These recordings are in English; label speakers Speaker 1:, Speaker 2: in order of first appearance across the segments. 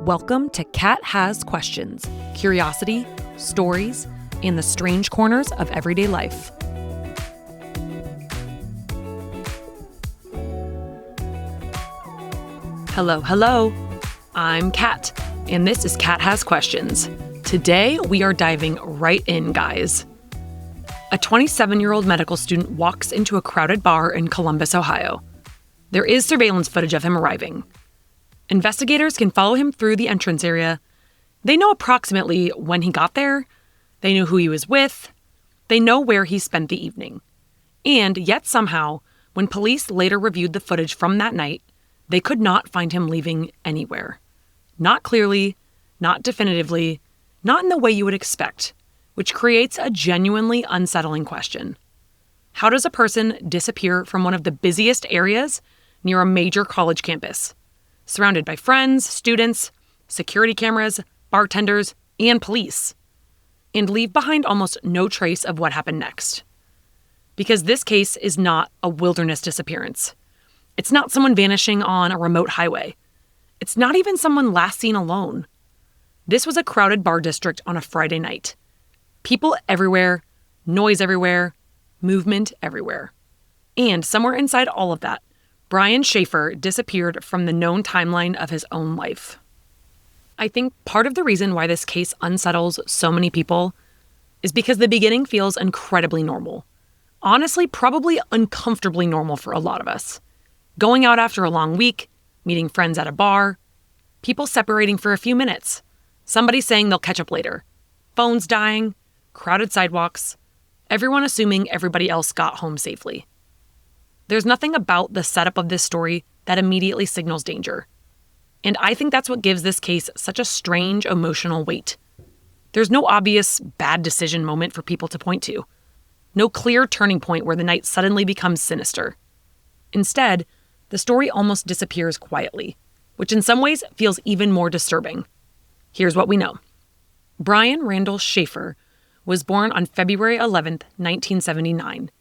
Speaker 1: Welcome to Cat Has Questions, curiosity, stories, and the strange corners of everyday life. Hello. I'm Kat, and this is Cat Has Questions. Today, we are diving right in, guys. A 27-year-old medical student walks into a crowded bar in Columbus, Ohio. There is surveillance footage of him arriving. Investigators can follow him through the entrance area. They know approximately when he got there. They know who he was with. They know where he spent the evening. And yet somehow, when police later reviewed the footage from that night, they could not find him leaving anywhere. Not clearly, not definitively, not in the way you would expect, which creates a genuinely unsettling question. How does a person disappear from one of the busiest areas near a major college campus, surrounded by friends, students, security cameras, bartenders, and police, and leave behind almost no trace of what happened next? Because this case is not a wilderness disappearance. It's not someone vanishing on a remote highway. It's not even someone last seen alone. This was a crowded bar district on a Friday night. People everywhere, noise everywhere, movement everywhere. And somewhere inside all of that, Brian Shaffer disappeared from the known timeline of his own life. I think part of the reason why this case unsettles so many people is because the beginning feels incredibly normal. Honestly, probably uncomfortably normal for a lot of us. Going out after a long week, meeting friends at a bar, people separating for a few minutes, somebody saying they'll catch up later, phones dying, crowded sidewalks, everyone assuming everybody else got home safely. There's nothing about the setup of this story that immediately signals danger. And I think that's what gives this case such a strange emotional weight. There's no obvious bad decision moment for people to point to. No clear turning point where the night suddenly becomes sinister. Instead, the story almost disappears quietly, which in some ways feels even more disturbing. Here's what we know. Brian Randall Shaffer was born on February 11th, 1979,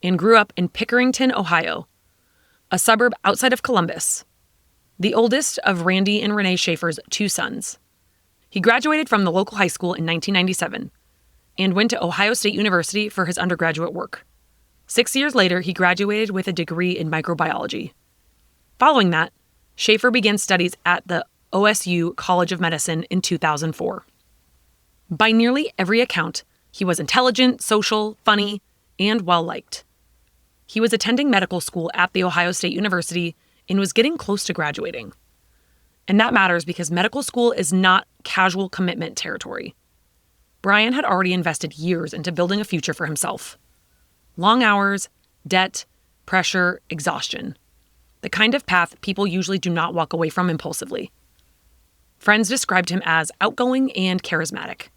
Speaker 1: and grew up in Pickerington, Ohio, a suburb outside of Columbus, the oldest of Randy and Renee Shaffer's two sons. He graduated from the local high school in 1997 and went to Ohio State University for his undergraduate work. 6 years later, he graduated with a degree in microbiology. Following that, Shaffer began studies at the OSU College of Medicine in 2004. By nearly every account, he was intelligent, social, funny, and well-liked. He was attending medical school at The Ohio State University and was getting close to graduating. And that matters because medical school is not casual commitment territory. Brian had already invested years into building a future for himself. Long hours, debt, pressure, exhaustion. The kind of path people usually do not walk away from impulsively. Friends described him as outgoing and charismatic.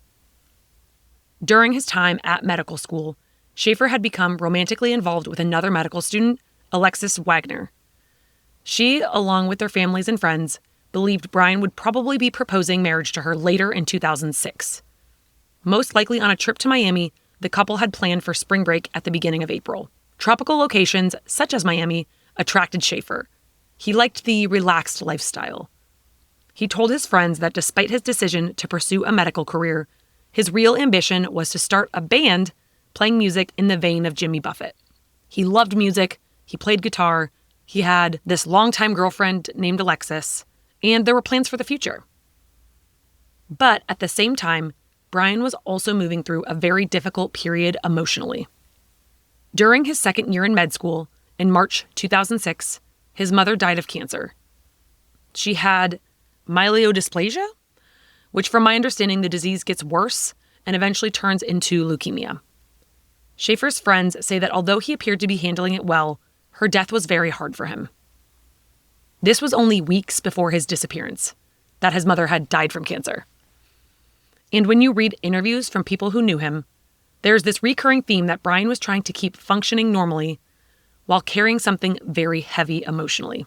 Speaker 1: During his time at medical school, Shaffer had become romantically involved with another medical student, Alexis Wagner. She, along with their families and friends, believed Brian would probably be proposing marriage to her later in 2006. Most likely on a trip to Miami, the couple had planned for spring break at the beginning of April. Tropical locations, such as Miami, attracted Shaffer. He liked the relaxed lifestyle. He told his friends that despite his decision to pursue a medical career, his real ambition was to start a band playing music in the vein of Jimmy Buffett. He loved music, he played guitar, he had this longtime girlfriend named Alexis, and there were plans for the future. But at the same time, Brian was also moving through a very difficult period emotionally. During his second year in med school, in March 2006, his mother died of cancer. She had myelodysplasia, which from my understanding, the disease gets worse and eventually turns into leukemia. Shaffer's friends say that although he appeared to be handling it well, her death was very hard for him. This was only weeks before his disappearance, that his mother had died from cancer. And when you read interviews from people who knew him, there's this recurring theme that Brian was trying to keep functioning normally while carrying something very heavy emotionally.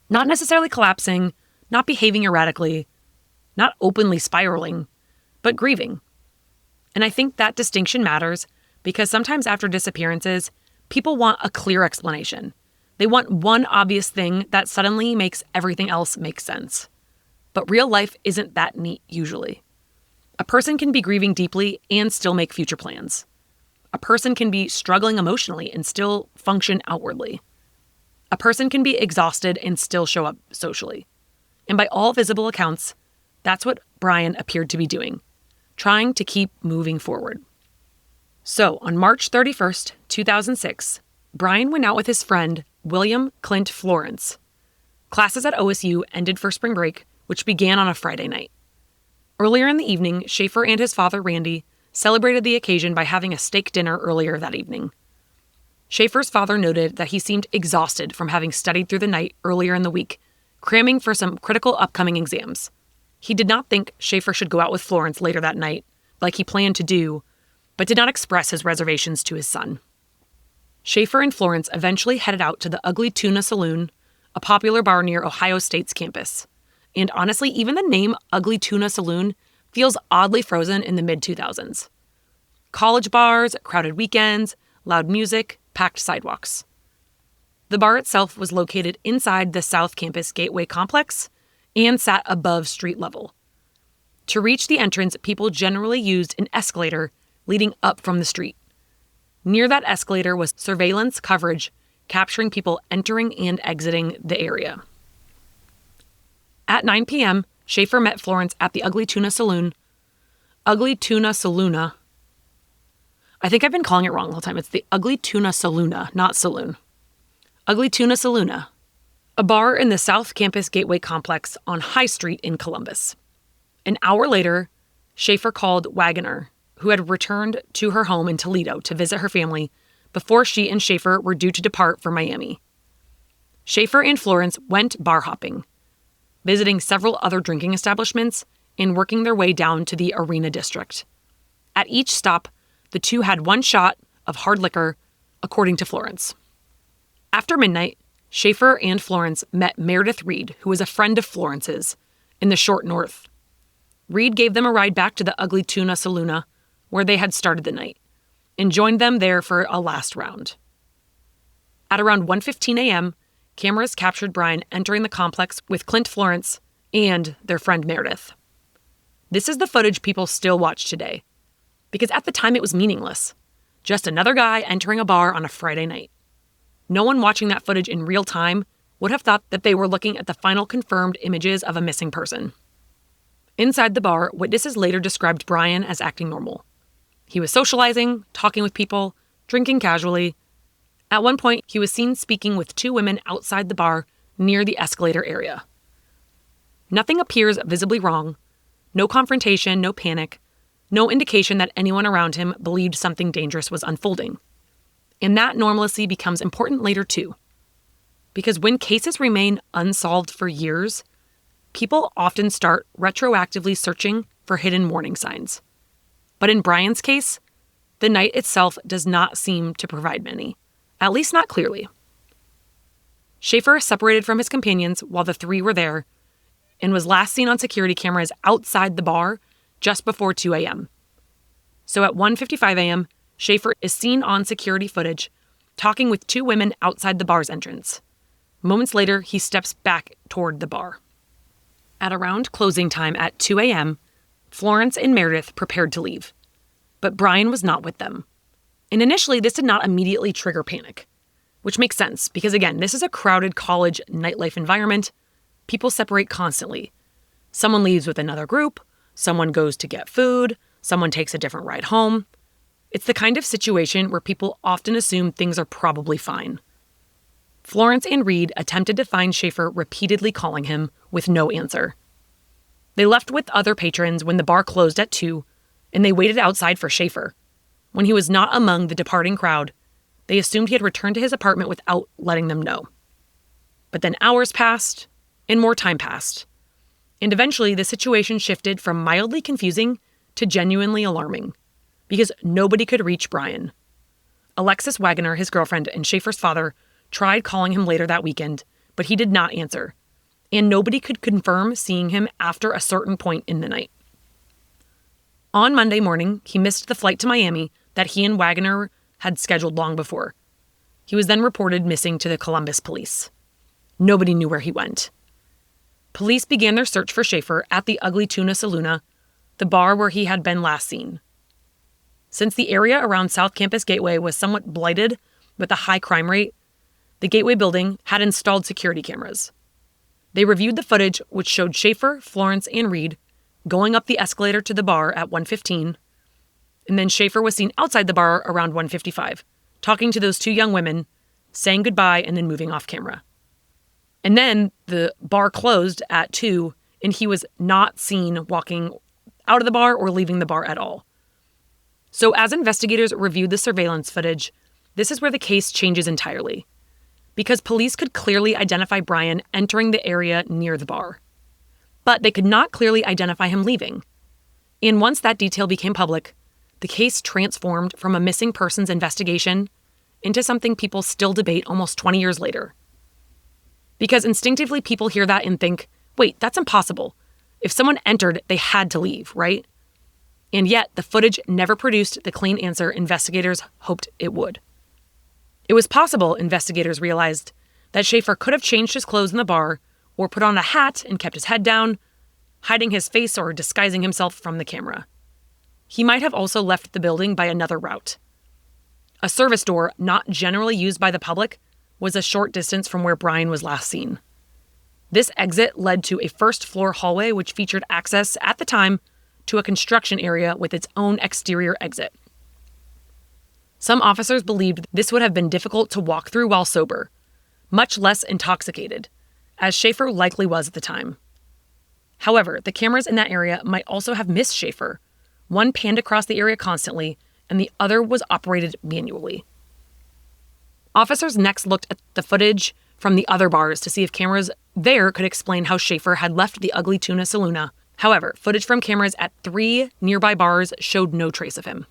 Speaker 1: Not necessarily collapsing, not behaving erratically, not openly spiraling, but grieving. And I think that distinction matters because sometimes after disappearances, people want a clear explanation. They want one obvious thing that suddenly makes everything else make sense. But real life isn't that neat usually. A person can be grieving deeply and still make future plans. A person can be struggling emotionally and still function outwardly. A person can be exhausted and still show up socially. And by all visible accounts, that's what Brian appeared to be doing, trying to keep moving forward. So on March 31st, 2006, Brian went out with his friend, William Clint Florence. Classes at OSU ended for spring break, which began on a Friday night. Earlier in the evening, Shaffer and his father, Randy, celebrated the occasion by having a steak dinner earlier that evening. Shaffer's father noted that he seemed exhausted from having studied through the night earlier in the week, cramming for some critical upcoming exams. He did not think Shaffer should go out with Florence later that night, like he planned to do, but did not express his reservations to his son. Shaffer and Florence eventually headed out to the Ugly Tuna Saloona, a popular bar near Ohio State's campus. And honestly, even the name Ugly Tuna Saloona feels oddly frozen in the mid-2000s. College bars, crowded weekends, loud music, packed sidewalks. The bar itself was located inside the South Campus Gateway complex and sat above street level. To reach the entrance, people generally used an escalator leading up from the street. Near that escalator was surveillance coverage capturing people entering and exiting the area. At 9 p.m., Shaffer met Florence at the Ugly Tuna Saloona. Ugly Tuna Saloona. I think I've been calling it wrong the whole time. It's the Ugly Tuna Saloona, not saloon. Ugly Tuna Saloona, a bar in the South Campus Gateway complex on High Street in Columbus. An hour later, Shaffer called Wagoner, who had returned to her home in Toledo to visit her family before she and Shaffer were due to depart for Miami. Shaffer and Florence went bar hopping, visiting several other drinking establishments and working their way down to the Arena District. At each stop, the two had one shot of hard liquor, according to Florence. After midnight, Shaffer and Florence met Meredith Reed, who was a friend of Florence's, in the short north. Reed gave them a ride back to the Ugly Tuna Saloona, where they had started the night, and joined them there for a last round. At around 1:15 a.m., cameras captured Brian entering the complex with Clint Florence and their friend Meredith. This is the footage people still watch today, because at the time it was meaningless. Just another guy entering a bar on a Friday night. No one watching that footage in real time would have thought that they were looking at the final confirmed images of a missing person. Inside the bar, witnesses later described Brian as acting normal. He was socializing, talking with people, drinking casually. At one point, he was seen speaking with two women outside the bar near the escalator area. Nothing appears visibly wrong. No confrontation, no panic, no indication that anyone around him believed something dangerous was unfolding. And that normalcy becomes important later too. Because when cases remain unsolved for years, people often start retroactively searching for hidden warning signs. But in Brian's case, the night itself does not seem to provide many, at least not clearly. Shaffer separated from his companions while the three were there and was last seen on security cameras outside the bar just before 2 a.m. So at 1:55 a.m., Shaffer is seen on security footage talking with two women outside the bar's entrance. Moments later, he steps back toward the bar. At around closing time at 2 a.m., Florence and Meredith prepared to leave, but Brian was not with them. And initially, this did not immediately trigger panic, which makes sense because, again, this is a crowded college nightlife environment. People separate constantly. Someone leaves with another group, someone goes to get food, someone takes a different ride home. It's the kind of situation where people often assume things are probably fine. Florence and Reed attempted to find Shaffer, repeatedly calling him with no answer. They left with other patrons when the bar closed at 2, and they waited outside for Shaffer. When he was not among the departing crowd, they assumed he had returned to his apartment without letting them know. But then hours passed, and more time passed. And eventually, the situation shifted from mildly confusing to genuinely alarming, because nobody could reach Brian. Alexis Wagoner, his girlfriend, and Shaffer's father tried calling him later that weekend, but he did not answer, and nobody could confirm seeing him after a certain point in the night. On Monday morning, he missed the flight to Miami that he and Wagoner had scheduled long before. He was then reported missing to the Columbus police. Nobody knew where he went. Police began their search for Shaffer at the Ugly Tuna Saloona, the bar where he had been last seen. Since the area around South Campus Gateway was somewhat blighted with a high crime rate, the Gateway building had installed security cameras. They reviewed the footage, which showed Shaffer, Florence, and Reed going up the escalator to the bar at 1:15, and then Shaffer was seen outside the bar around 1:55, talking to those two young women, saying goodbye, and then moving off camera. And then the bar closed at 2, and he was not seen walking out of the bar or leaving the bar at all. So as investigators reviewed the surveillance footage, this is where the case changes entirely, because police could clearly identify Brian entering the area near the bar, but they could not clearly identify him leaving. And once that detail became public, the case transformed from a missing persons investigation into something people still debate almost 20 years later. Because instinctively people hear that and think, wait, that's impossible. If someone entered, they had to leave, right? And yet, the footage never produced the clean answer investigators hoped it would. It was possible, investigators realized, that Shaffer could have changed his clothes in the bar or put on a hat and kept his head down, hiding his face or disguising himself from the camera. He might have also left the building by another route. A service door, not generally used by the public, was a short distance from where Brian was last seen. This exit led to a first-floor hallway which featured access, at the time, to a construction area with its own exterior exit. Some officers believed this would have been difficult to walk through while sober, much less intoxicated, as Shaffer likely was at the time. However, the cameras in that area might also have missed Shaffer. One panned across the area constantly, and the other was operated manually. Officers next looked at the footage from the other bars to see if cameras there could explain how Shaffer had left the Ugly Tuna Saloona. However, footage from cameras at 3 nearby bars showed no trace of him.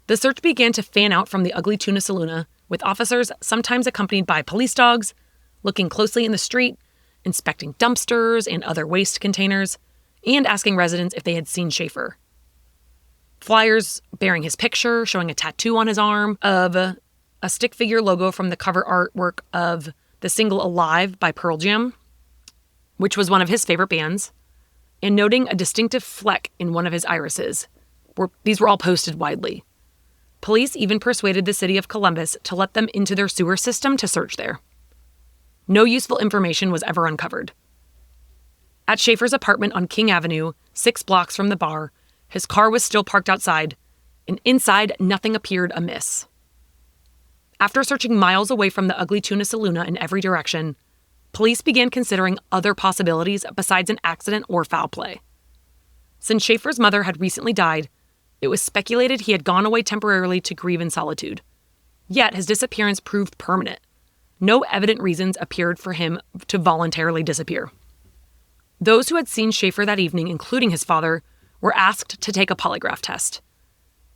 Speaker 1: The search began to fan out from the Ugly Tuna Saloona, with officers, sometimes accompanied by police dogs, looking closely in the street, inspecting dumpsters and other waste containers, and asking residents if they had seen Shaffer. Flyers bearing his picture, showing a tattoo on his arm of a stick figure logo from the cover artwork of the single Alive by Pearl Jam, which was one of his favorite bands, and noting a distinctive fleck in one of his irises. These were all posted widely. Police even persuaded the city of Columbus to let them into their sewer system to search there. No useful information was ever uncovered. At Shaffer's apartment on King Avenue, 6 blocks from the bar, his car was still parked outside, and inside nothing appeared amiss. After searching miles away from the Ugly Tuna Saloona in every direction, police began considering other possibilities besides an accident or foul play. Since Shaffer's mother had recently died, it was speculated he had gone away temporarily to grieve in solitude. Yet his disappearance proved permanent. No evident reasons appeared for him to voluntarily disappear. Those who had seen Shaffer that evening, including his father, were asked to take a polygraph test.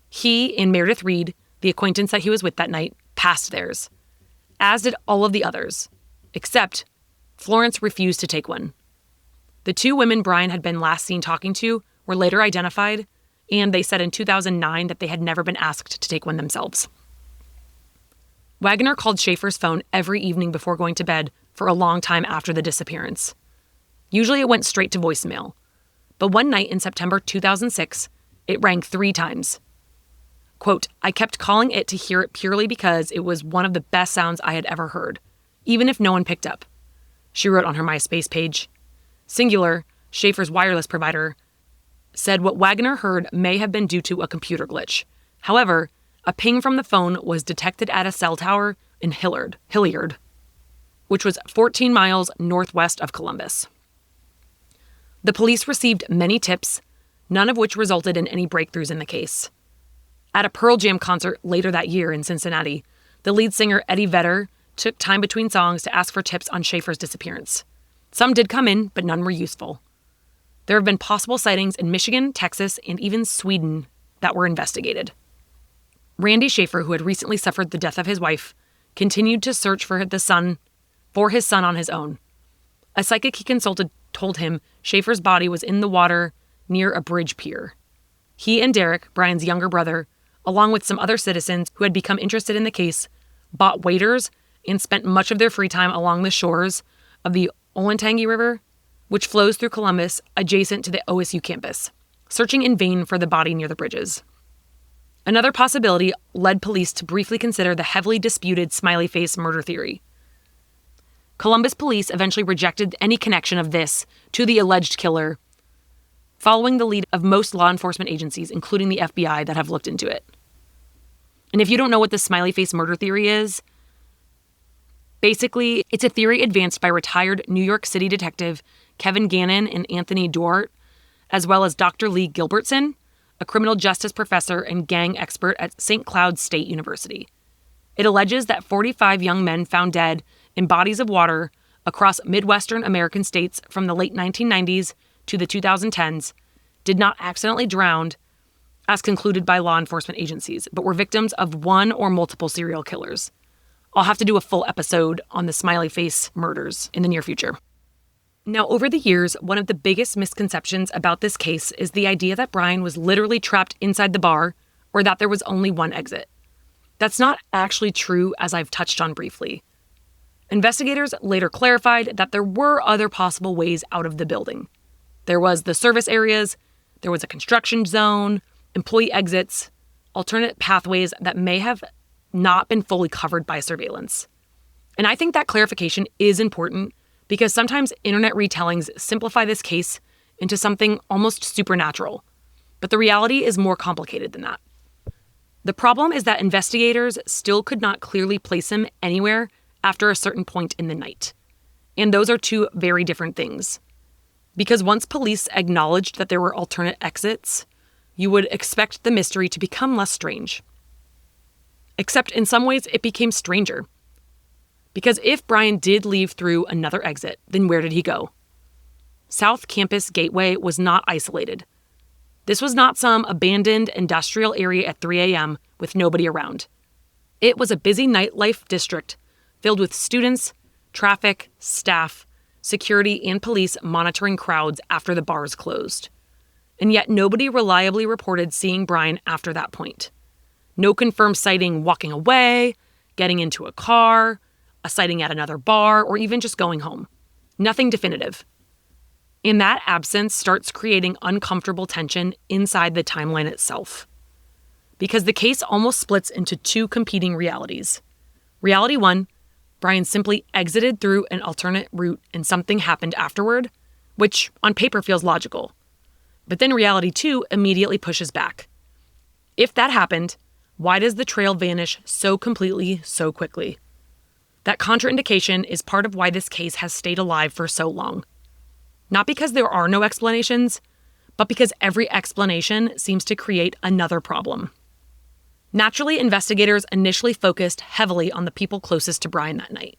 Speaker 1: He and Meredith Reed, the acquaintance that he was with that night, passed theirs, as did all of the others, except Florence refused to take one. The 2 women Brian had been last seen talking to were later identified, and they said in 2009 that they had never been asked to take one themselves. Wagner called Shaffer's phone every evening before going to bed for a long time after the disappearance. Usually it went straight to voicemail, but one night in September 2006, it rang 3 times. Quote, "I kept calling it to hear it purely because it was one of the best sounds I had ever heard, even if no one picked up," she wrote on her MySpace page. Singular, Shaffer's wireless provider, said what Wagner heard may have been due to a computer glitch. However, a ping from the phone was detected at a cell tower in Hilliard, which was 14 miles northwest of Columbus. The police received many tips, none of which resulted in any breakthroughs in the case. At a Pearl Jam concert later that year in Cincinnati, the lead singer Eddie Vedder took time between songs to ask for tips on Shaffer's disappearance. Some did come in, but none were useful. There have been possible sightings in Michigan, Texas, and even Sweden that were investigated. Randy Shaffer, who had recently suffered the death of his wife, continued to search for his son on his own. A psychic he consulted told him Shaffer's body was in the water near a bridge pier. He and Derek, Brian's younger brother, along with some other citizens who had become interested in the case, bought waders and spent much of their free time along the shores of the Olentangy River which flows through Columbus adjacent to the OSU campus, searching in vain for the body near the bridges. Another possibility led police to briefly consider the heavily disputed smiley face murder theory. Columbus police eventually rejected any connection of this to the alleged killer, following the lead of most law enforcement agencies, including the FBI, that have looked into it. And if you don't know what the smiley face murder theory is, basically, it's a theory advanced by retired New York City detective Kevin Gannon and Anthony Duart, as well as Dr. Lee Gilbertson, a criminal justice professor and gang expert at St. Cloud State University. It alleges that 45 young men found dead in bodies of water across Midwestern American states from the late 1990s to the 2010s did not accidentally drown, as concluded by law enforcement agencies, but were victims of one or multiple serial killers. I'll have to do a full episode on the smiley face murders in the near future. Now, over the years, one of the biggest misconceptions about this case is the idea that Brian was literally trapped inside the bar or that there was only one exit. That's not actually true, as I've touched on briefly. Investigators later clarified that there were other possible ways out of the building. There was the service areas, there was a construction zone, employee exits, alternate pathways that may have not been fully covered by surveillance. And I think that clarification is important because sometimes internet retellings simplify this case into something almost supernatural. But the reality is more complicated than that. The problem is that investigators still could not clearly place him anywhere after a certain point in the night. And those are two very different things. Because once police acknowledged that there were alternate exits, you would expect the mystery to become less strange. Except in some ways, it became stranger. Because if Brian did leave through another exit, then where did he go? South Campus Gateway was not isolated. This was not some abandoned industrial area at 3 a.m. with nobody around. It was a busy nightlife district filled with students, traffic, staff, security, and police monitoring crowds after the bars closed. And yet nobody reliably reported seeing Brian after that point. No confirmed sighting walking away, getting into a car, a sighting at another bar, or even just going home. Nothing definitive. And that absence starts creating uncomfortable tension inside the timeline itself. Because the case almost splits into two competing realities. Reality one, Brian simply exited through an alternate route and something happened afterward, which on paper feels logical. But then reality two immediately pushes back. If that happened, why does the trail vanish so completely, so quickly? That contraindication is part of why this case has stayed alive for so long. Not because there are no explanations, but because every explanation seems to create another problem. Naturally, investigators initially focused heavily on the people closest to Brian that night.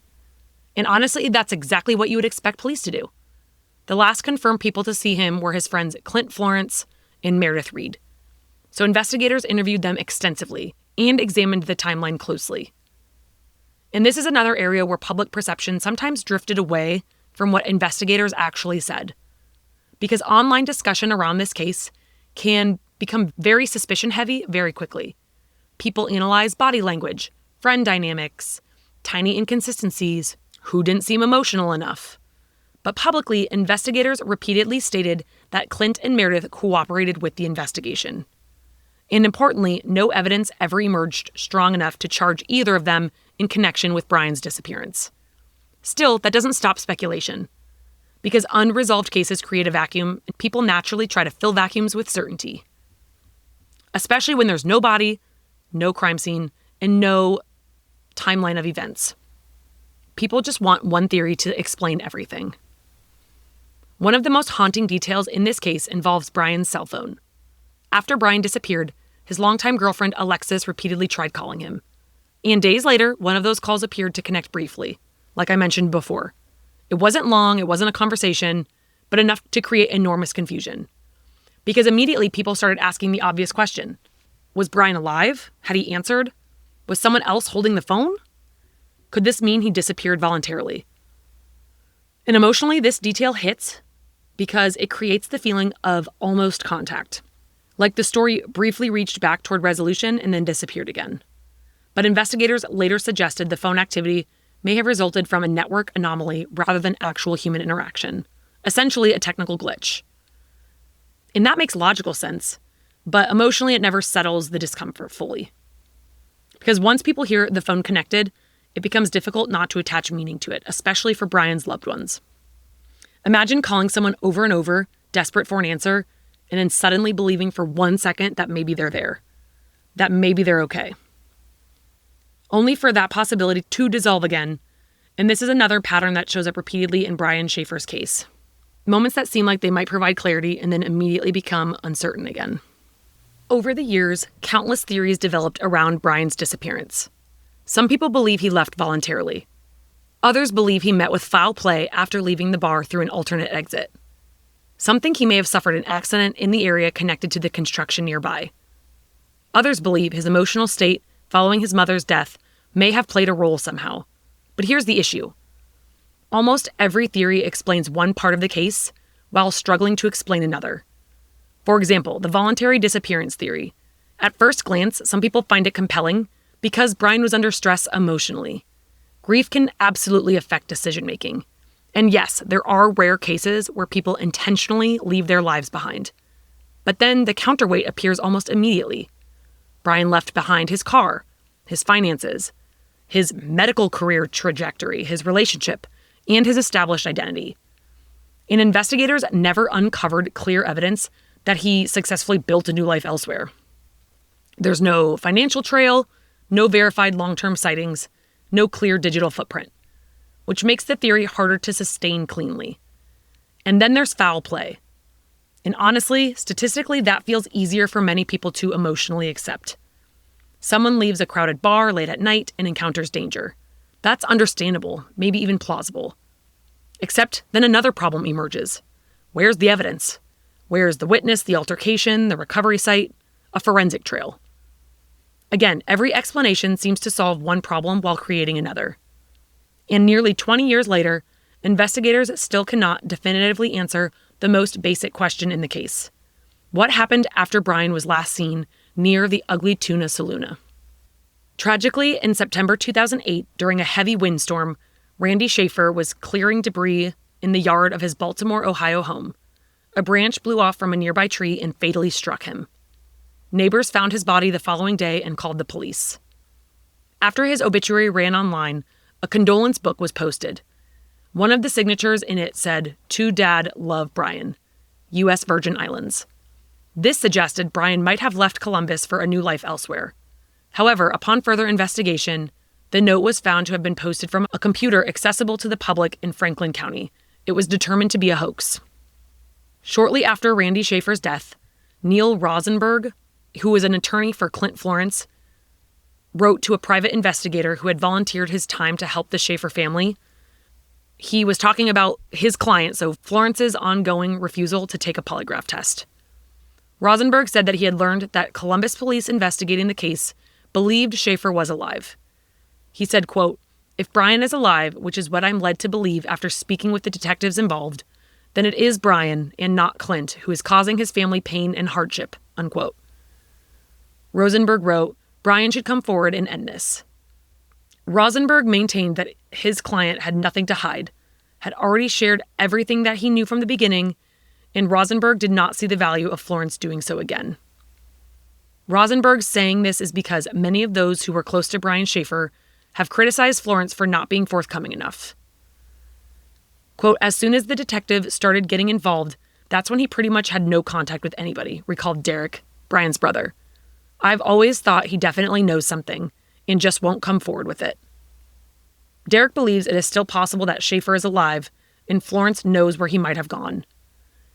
Speaker 1: And honestly, that's exactly what you would expect police to do. The last confirmed people to see him were his friends Clint Florence and Meredith Reed. So investigators interviewed them extensively and examined the timeline closely. And this is another area where public perception sometimes drifted away from what investigators actually said. Because online discussion around this case can become very suspicion-heavy very quickly. People analyze body language, friend dynamics, tiny inconsistencies, who didn't seem emotional enough. But publicly, investigators repeatedly stated that Clint and Meredith cooperated with the investigation. And importantly, no evidence ever emerged strong enough to charge either of them in connection with Brian's disappearance. Still, that doesn't stop speculation. Because unresolved cases create a vacuum, and people naturally try to fill vacuums with certainty. Especially when there's no body, no crime scene, and no timeline of events. People just want one theory to explain everything. One of the most haunting details in this case involves Brian's cell phone. After Brian disappeared, his longtime girlfriend Alexis repeatedly tried calling him. And days later, one of those calls appeared to connect briefly, like I mentioned before. It wasn't long, it wasn't a conversation, but enough to create enormous confusion. Because immediately people started asking the obvious question. Was Brian alive? Had he answered? Was someone else holding the phone? Could this mean he disappeared voluntarily? And emotionally, this detail hits because it creates the feeling of almost contact. Like the story briefly reached back toward resolution and then disappeared again. But investigators later suggested the phone activity may have resulted from a network anomaly rather than actual human interaction, essentially a technical glitch. And that makes logical sense, but emotionally it never settles the discomfort fully. Because once people hear the phone connected, it becomes difficult not to attach meaning to it, especially for Brian's loved ones. Imagine calling someone over and over, desperate for an answer, and then suddenly believing for 1 second that maybe they're there, that maybe they're okay. Only for that possibility to dissolve again, and this is another pattern that shows up repeatedly in Brian Shaffer's case. Moments that seem like they might provide clarity and then immediately become uncertain again. Over the years, countless theories developed around Brian's disappearance. Some people believe he left voluntarily. Others believe he met with foul play after leaving the bar through an alternate exit. Some think he may have suffered an accident in the area connected to the construction nearby. Others believe his emotional state following his mother's death may have played a role somehow. But here's the issue. Almost every theory explains one part of the case while struggling to explain another. For example, the voluntary disappearance theory. At first glance, some people find it compelling because Brian was under stress emotionally. Grief can absolutely affect decision-making. And yes, there are rare cases where people intentionally leave their lives behind. But then the counterweight appears almost immediately. Brian left behind his car, his finances, his medical career trajectory, his relationship, and his established identity. And investigators never uncovered clear evidence that he successfully built a new life elsewhere. There's no financial trail, no verified long-term sightings, no clear digital footprint, which makes the theory harder to sustain cleanly. And then there's foul play. And honestly, statistically, that feels easier for many people to emotionally accept. Someone leaves a crowded bar late at night and encounters danger. That's understandable, maybe even plausible. Except then another problem emerges. Where's the evidence? Where's the witness, the altercation, the recovery site, a forensic trail? Again, every explanation seems to solve one problem while creating another. And nearly 20 years later, investigators still cannot definitively answer the most basic question in the case. What happened after Brian was last seen near the Ugly Tuna Saloona? Tragically, in September 2008, during a heavy windstorm, Randy Shaffer was clearing debris in the yard of his Baltimore, Ohio home. A branch blew off from a nearby tree and fatally struck him. Neighbors found his body the following day and called the police. After his obituary ran online, a condolence book was posted. One of the signatures in it said, "To Dad, love Brian, U.S. Virgin Islands." This suggested Brian might have left Columbus for a new life elsewhere. However, upon further investigation, the note was found to have been posted from a computer accessible to the public in Franklin County. It was determined to be a hoax. Shortly after Randy Shaffer's death, Neil Rosenberg, who was an attorney for Clint Florence, wrote to a private investigator who had volunteered his time to help the Shaffer family. He was talking about his client, so Florence's ongoing refusal to take a polygraph test. Rosenberg said that he had learned that Columbus police investigating the case believed Shaffer was alive. He said, quote, "If Brian is alive, which is what I'm led to believe after speaking with the detectives involved, then it is Brian and not Clint who is causing his family pain and hardship," unquote. Rosenberg wrote, "Brian should come forward and end this." Rosenberg maintained that his client had nothing to hide, had already shared everything that he knew from the beginning, and Rosenberg did not see the value of Florence doing so again. Rosenberg saying this is because many of those who were close to Brian Shaffer have criticized Florence for not being forthcoming enough. Quote, "As soon as the detective started getting involved, that's when he pretty much had no contact with anybody," recalled Derek, Brian's brother. "I've always thought he definitely knows something and just won't come forward with it." Derek believes it is still possible that Shaffer is alive and Florence knows where he might have gone.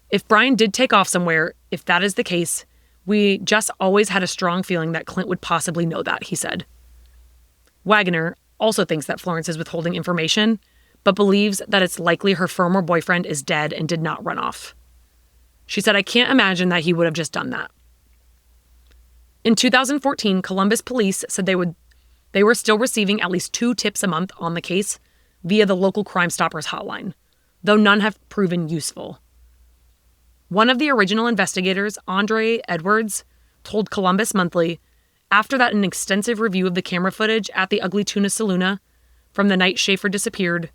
Speaker 1: If Brian did take off somewhere, if that is the case, we just always had a strong feeling that Clint would possibly know that, he said. Wagner also thinks that Florence is withholding information, but believes that it's likely her former boyfriend is dead and did not run off. She said, "I can't imagine that he would have just done that." In 2014, Columbus police said they were still receiving at least 2 tips a month on the case via the local Crime Stoppers hotline, though none have proven useful. One of the original investigators, Andre Edwards, told Columbus Monthly, after that an extensive review of the camera footage at the Ugly Tuna Saloona from the night Shaffer disappeared,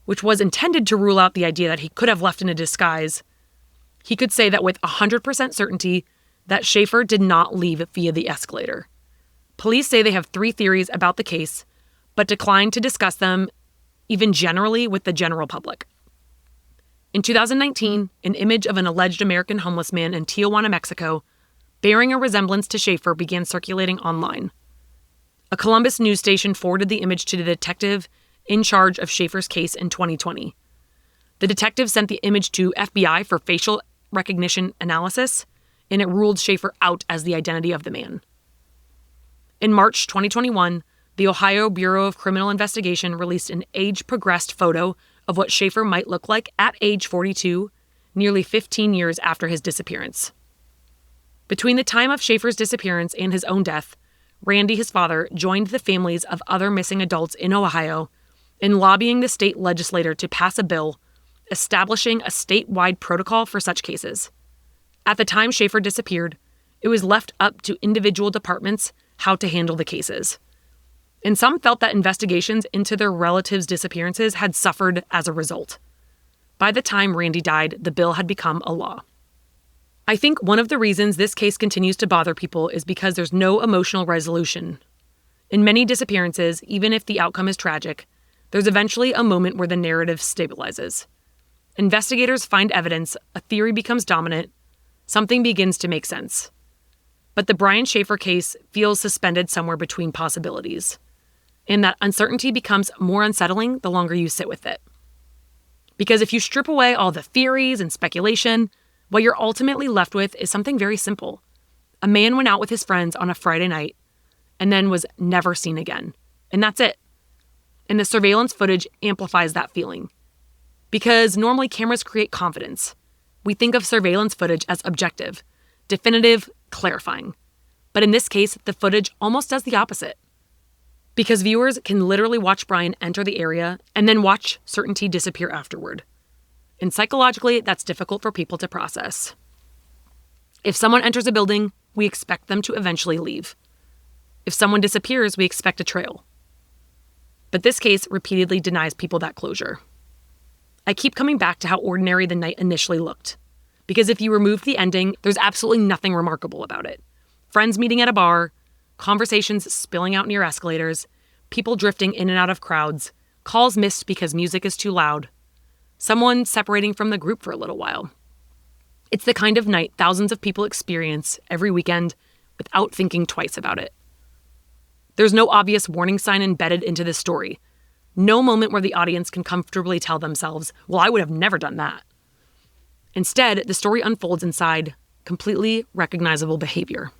Speaker 1: which was intended to rule out the idea that he could have left in a disguise, he could say that with 100% certainty that Shaffer did not leave via the escalator. Police say they have 3 theories about the case, but decline to discuss them even generally with the general public. In 2019, an image of an alleged American homeless man in Tijuana, Mexico, bearing a resemblance to Shaffer began circulating online. A Columbus news station forwarded the image to the detective in charge of Shaffer's case in 2020. The detective sent the image to FBI for facial recognition analysis, and it ruled Shaffer out as the identity of the man. In March 2021, the Ohio Bureau of Criminal Investigation released an age-progressed photo of what Shaffer might look like at age 42, nearly 15 years after his disappearance. Between the time of Shaffer's disappearance and his own death, Randy, his father, joined the families of other missing adults in Ohio in lobbying the state legislature to pass a bill establishing a statewide protocol for such cases. At the time Shaffer disappeared, it was left up to individual departments how to handle the cases. And some felt that investigations into their relatives' disappearances had suffered as a result. By the time Randy died, the bill had become a law. I think one of the reasons this case continues to bother people is because there's no emotional resolution. In many disappearances, even if the outcome is tragic, there's eventually a moment where the narrative stabilizes. Investigators find evidence, a theory becomes dominant, something begins to make sense. But the Brian Shaffer case feels suspended somewhere between possibilities. And that uncertainty becomes more unsettling the longer you sit with it. Because if you strip away all the theories and speculation, what you're ultimately left with is something very simple. A man went out with his friends on a Friday night and then was never seen again. And that's it. And the surveillance footage amplifies that feeling. Because normally cameras create confidence. We think of surveillance footage as objective, definitive, clarifying. But in this case, the footage almost does the opposite. Because viewers can literally watch Brian enter the area and then watch certainty disappear afterward. And psychologically, that's difficult for people to process. If someone enters a building, we expect them to eventually leave. If someone disappears, we expect a trail. But this case repeatedly denies people that closure. I keep coming back to how ordinary the night initially looked. Because if you remove the ending, there's absolutely nothing remarkable about it. Friends meeting at a bar, conversations spilling out near escalators, people drifting in and out of crowds, calls missed because music is too loud, someone separating from the group for a little while. It's the kind of night thousands of people experience every weekend without thinking twice about it. There's no obvious warning sign embedded into this story. No moment where the audience can comfortably tell themselves, well, I would have never done that. Instead, the story unfolds inside completely recognizable behavior.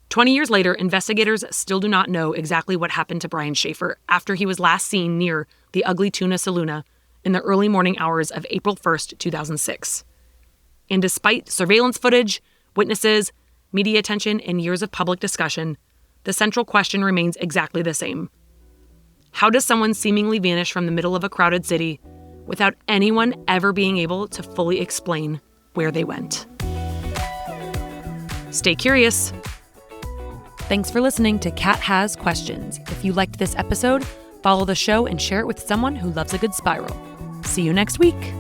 Speaker 1: 20 years later, investigators still do not know exactly what happened to Brian Shaffer after he was last seen near the Ugly Tuna Saloona in the early morning hours of April 1st, 2006. And despite surveillance footage, witnesses, media attention, and years of public discussion, the central question remains exactly the same. How does someone seemingly vanish from the middle of a crowded city without anyone ever being able to fully explain where they went? Stay curious. Thanks for listening to Cat Has Questions. If you liked this episode, follow the show and share it with someone who loves a good spiral. See you next week.